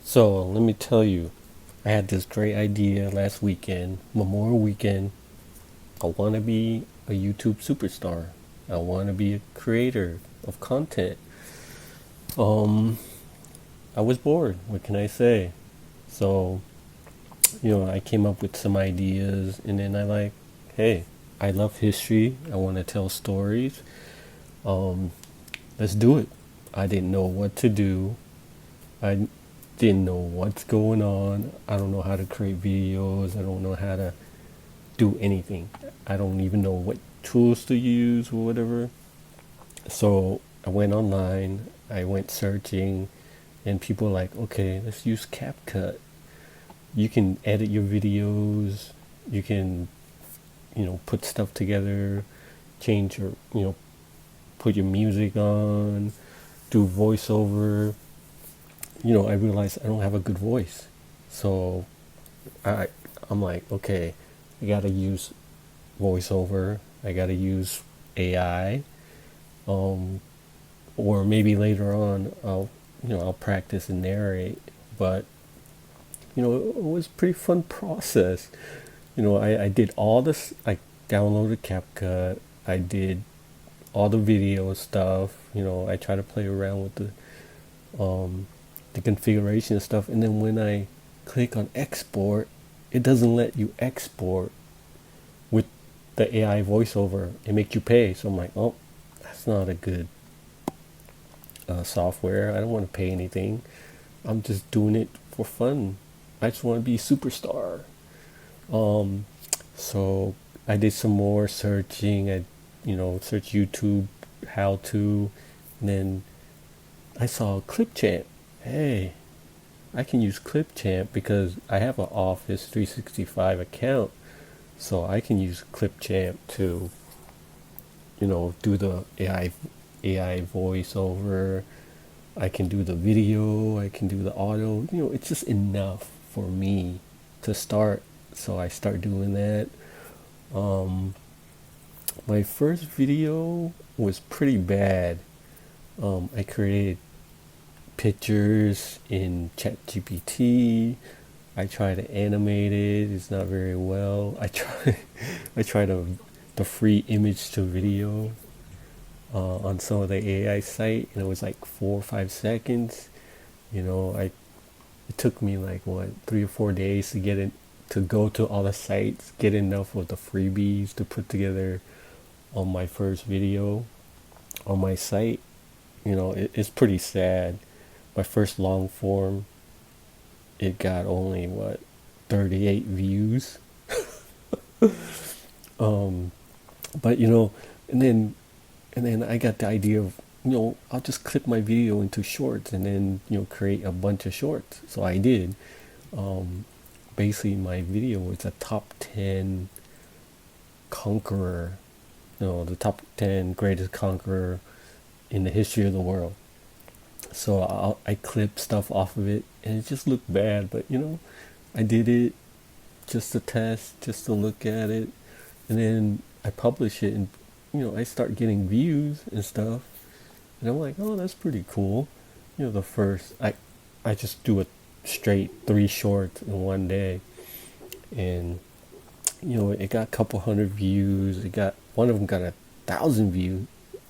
So let me tell you, I had this great idea last weekend, Memorial Weekend. I want to be a YouTube superstar. I want to be a creator of content. Um, I was bored. What can I say? So, I came up with some ideas, and then hey, I love history. I want to tell stories. Um, let's do it. I didn't know what to do. I didn't know what's going on. I don't know how to create videos. I don't know how to do anything. I don't even know what tools to use or whatever. So I went online, I went searching, and people were like, okay, let's use CapCut. You can edit your videos, you can, put stuff together, change your, put your music on, do voiceover. I realized I don't have a good voice. So I I'm like, okay, I gotta use voiceover. I gotta use AI. Um, or maybe later on, I'll practice and narrate. But it was a pretty fun process. I did all this. I downloaded CapCut. I did all the video stuff. I try to play around with the configuration and stuff. And then when I click on export, it doesn't let you export with the AI voiceover. It makes you pay. So I'm like, oh, that's not a good software. I don't want to pay anything. I'm just doing it for fun. I just want to be a superstar. Um, so I did some more searching. I, search YouTube how to, and then I saw Clipchamp. Hey, I can use Clipchamp because I have an Office 365 account, so I can use Clipchamp to, do the AI voiceover. I can do the video, I can do the audio. It's just enough for me to start. So I start doing that. Um, my first video was pretty bad. I created pictures in ChatGPT. I try to animate it. It's not very well. I try the free image to video on some of the AI site, and it was like 4 or 5 seconds. It took me like 3 or 4 days to get it to go to all the sites, get enough of the freebies to put together on my first video on my site. It's pretty sad. My first long form, it got only 38 views. um, but and then I got the idea of I'll just clip my video into shorts and then create a bunch of shorts. So I did. Um, Basically, my video was a top 10 conqueror, the top 10 greatest conqueror in the history of the world. So I clipped stuff off of it, and it just looked bad. But I did it just to test, just to look at it, and then I publish it, and I start getting views and stuff, and I'm like, oh, that's pretty cool. The first I just do a straight 3 shorts in one day, and it got a couple hundred views. It got one of them got 1,000 views,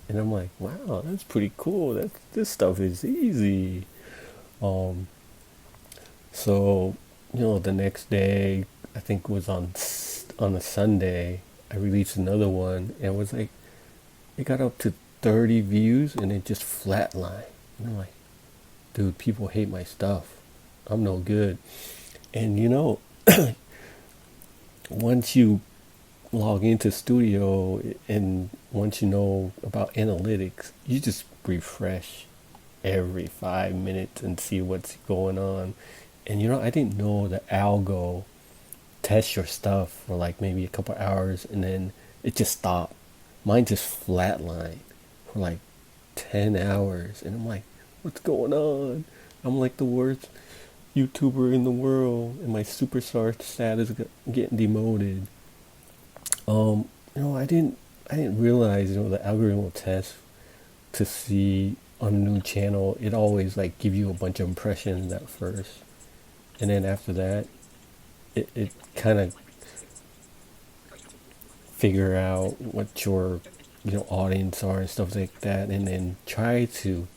and I'm like, wow, that's pretty cool. This stuff is easy. Um, so the next day, I think it was on a Sunday, I released another one, and it was like it got up to 30 views, and it just flatlined. And I'm like, dude, people hate my stuff. I'm no good. And once you log into Studio and once you know about analytics, you just refresh every 5 minutes and see what's going on. And I didn't know the algo tests your stuff for like maybe a couple hours and then it just stopped. Mine just flatlined for like 10 hours. And I'm like, what's going on? I'm like the worst YouTuber in the world, and my superstar status getting demoted. I didn't realize, the algorithm will test to see on a new channel. It always like give you a bunch of impressions at first, and then after that, it kind of figure out what your audience are and stuff like that, and then try to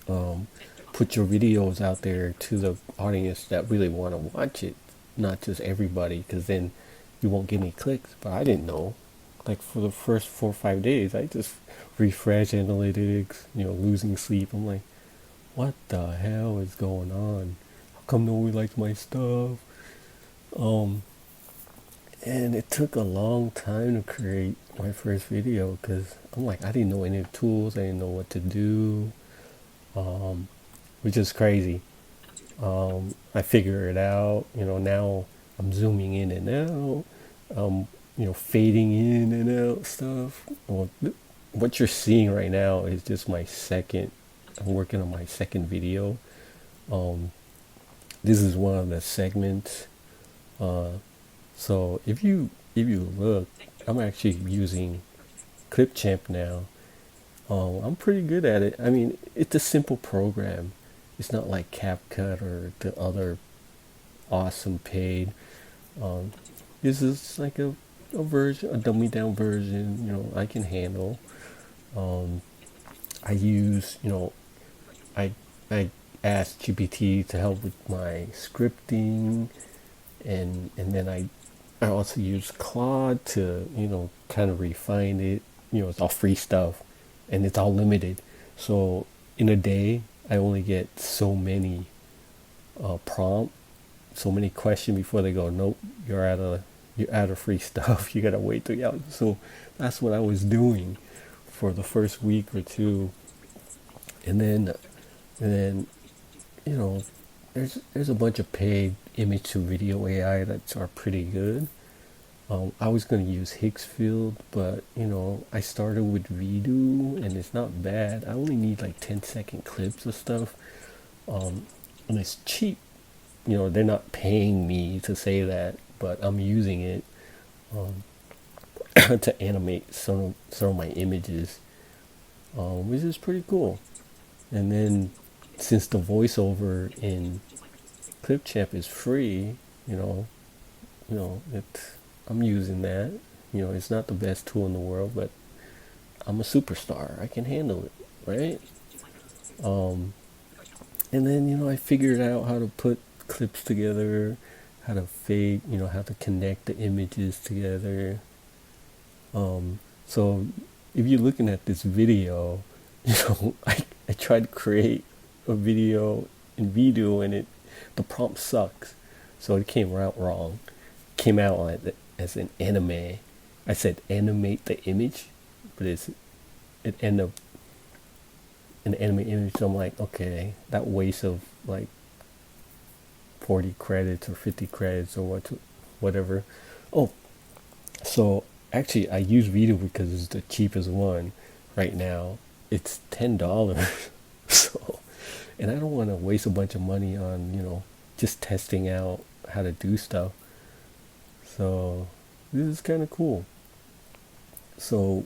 um, put your videos out there to the audience that really want to watch it, not just everybody, because then you won't get any clicks. But I didn't know. Like for the first 4 or 5 days, I just refresh analytics, losing sleep. I'm like, what the hell is going on? How come nobody likes my stuff? Um, and it took a long time to create my first video because I'm like, I didn't know any of the tools. I didn't know what to do, um, which is crazy. I figure it out. Now I'm zooming in and out. Fading in and out stuff. Well, what you're seeing right now is just my second. I'm working on my second video. Um, this is one of the segments. Uh, so if you look, I'm actually using Clipchamp now. I'm pretty good at it. I mean, it's a simple program. It's not like CapCut or the other awesome paid. Um, this is like a version, a dummy down version. I can handle. Um, I use, I I asked GPT to help with my scripting, and then I also use Claude to kind of refine it. It's all free stuff, and it's all limited. So in a day, I only get so many prompt, so many questions before they go, nope, you're out of free stuff. You gotta wait 3 hours. So that's what I was doing for the first week or two, and then you know, there's a bunch of paid image to video AI that are pretty good. I was gonna use Higgsfield, but I started with Redo, and it's not bad. I only need like 10-second clips of stuff, and it's cheap. They're not paying me to say that, but I'm using it um, to animate some of my images, which is pretty cool. And then since the voiceover in Clipchamp is free, you know, I'm using that. It's not the best tool in the world, but I'm a superstar. I can handle it, right? Um, and then I figured out how to put clips together, how to fade, how to connect the images together. So if you're looking at this video, I tried to create a video in Video, and the prompt sucks, so it came out wrong. Came out as an anime. I said animate the image, but it ended up an anime image. So I'm like, okay, that waste of like 40 credits or 50 credits or whatever. Oh, so actually I use Video because it's the cheapest one right now. It's $10. So, and I don't want to waste a bunch of money on just testing out how to do stuff. So this is kind of cool. So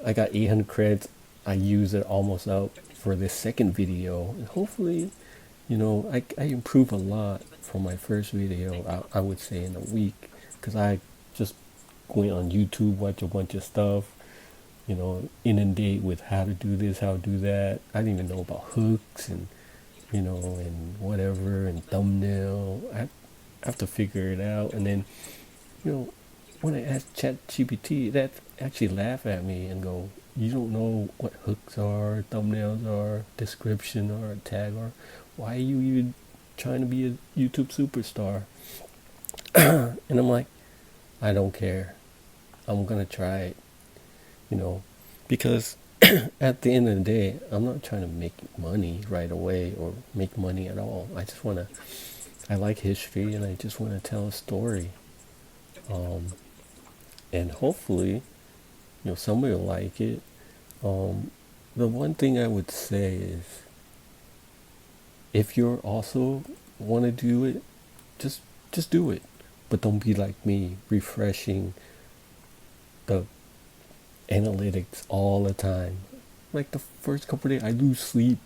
I got 800 credits. I use it almost up for this second video, and hopefully I improve a lot from my first video. I would say in a week, because I just went on YouTube, watch a bunch of stuff, inundate with how to do this, how to do that. I didn't even know about hooks and and whatever, and thumbnail. I have to figure it out. And then when I ask ChatGPT, that actually laugh at me and go, you don't know what hooks are, thumbnails are, description or tag are. Why are you even trying to be a YouTube superstar? And I'm like, I don't care. I'm gonna try it, because at the end of the day, I'm not trying to make money right away or make money at all. I like history, and I just want to tell a story. And hopefully, somebody will like it. The one thing I would say is, if you're also want to do it, just do it, but don't be like me, refreshing the analytics all the time. Like the first couple of days, I lose sleep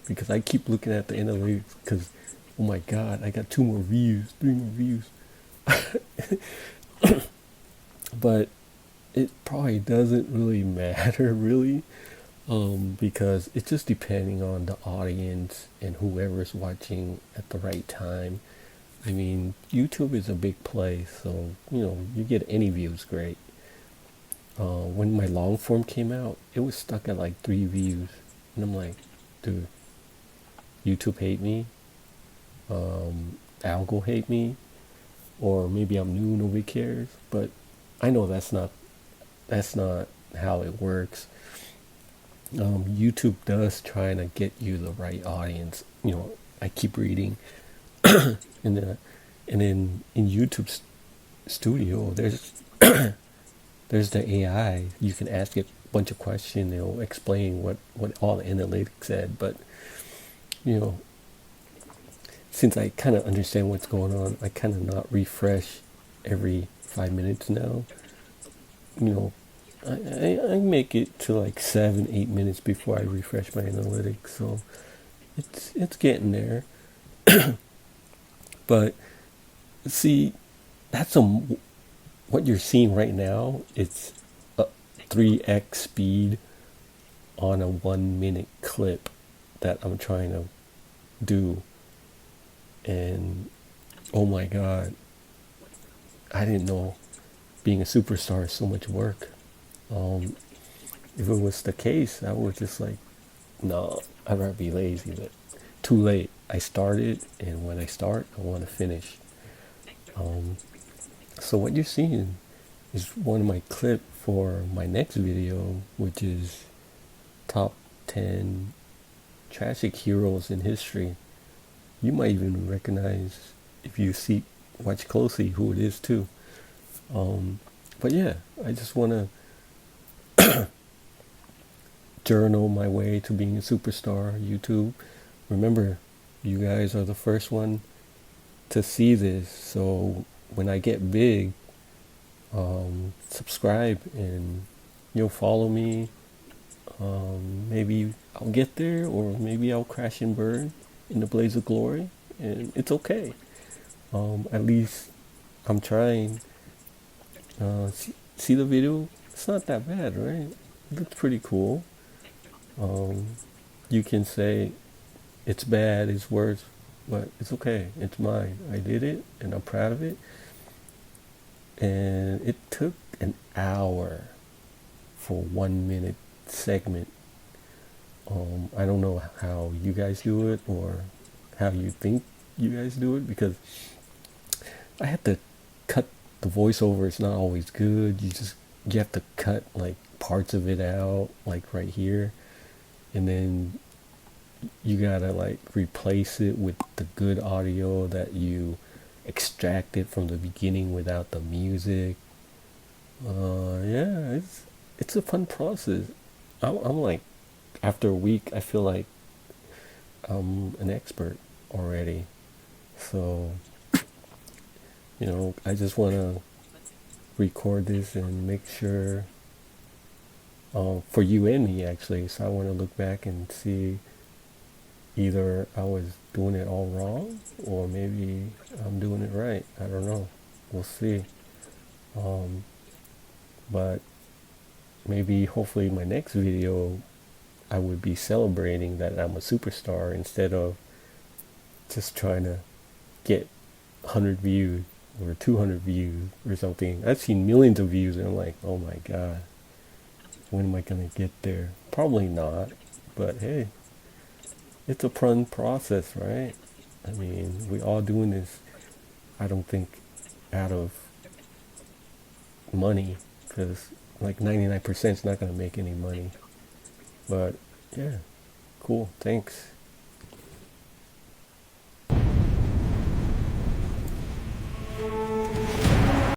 because I keep looking at the analytics, because oh my god, I got 2 more views, 3 more views. But it probably doesn't really matter, really, because it's just depending on the audience and whoever's watching at the right time. I mean, YouTube is a big place, so you get any views, great. When my long form came out, it was stuck at like 3 views, and I'm like, dude, YouTube hate me, Algo hate me, or maybe I'm new, nobody cares. But I know that's not how it works. YouTube does try to get you the right audience. I keep reading, and then in YouTube Studio, there's the AI. You can ask it a bunch of questions. It'll explain what all the analytics said. But you know, since I kind of understand what's going on, I kind of not refresh every 5 minutes now. You know, I make it to like 7, 8 minutes before I refresh my analytics. So it's getting there. But see, that's what you're seeing right now. It's a 3x speed on a 1 minute clip that I'm trying to do. And oh my god, I didn't know being a superstar is so much work. If it was the case, I would just like, no, I'd rather be lazy. But too late. I started, and when I start, I want to finish. So what you're seeing is one of my clip for my next video, which is top 10 tragic heroes in history. You might even recognize, if you watch closely, who it is too. But yeah, I just want to journal my way to being a superstar. YouTube, remember, you guys are the first one to see this. So when I get big, subscribe and you'll follow me. Maybe I'll get there, or maybe I'll crash and burn in the blaze of glory, and it's okay. At least I'm trying. See the video? It's not that bad, right? It looks pretty cool. You can say it's bad, it's worse, but it's okay. It's mine. I did it, and I'm proud of it. And it took an hour for 1 minute segment. I don't know how you guys do it, or how you think you guys do it, because I have to cut the voiceover. It's not always good. You have to cut like parts of it out, like right here, and then you gotta like replace it with the good audio that you extracted from the beginning without the music. Yeah, it's a fun process. I'm like, after a week, I feel like I'm an expert already. So, I just want to record this and make sure, for you and me actually. So I want to look back and see, either I was doing it all wrong, or maybe I'm doing it right. I don't know. We'll see. But maybe, hopefully, my next video, I would be celebrating that I'm a superstar, instead of just trying to get 100 views or 200 views or something. I've seen millions of views, and I'm like, oh my god, when am I gonna get there? Probably not, but hey, it's a fun process, right? I mean, we all doing this, I don't think, out of money, because like 99% is not gonna make any money. But yeah, cool, thanks.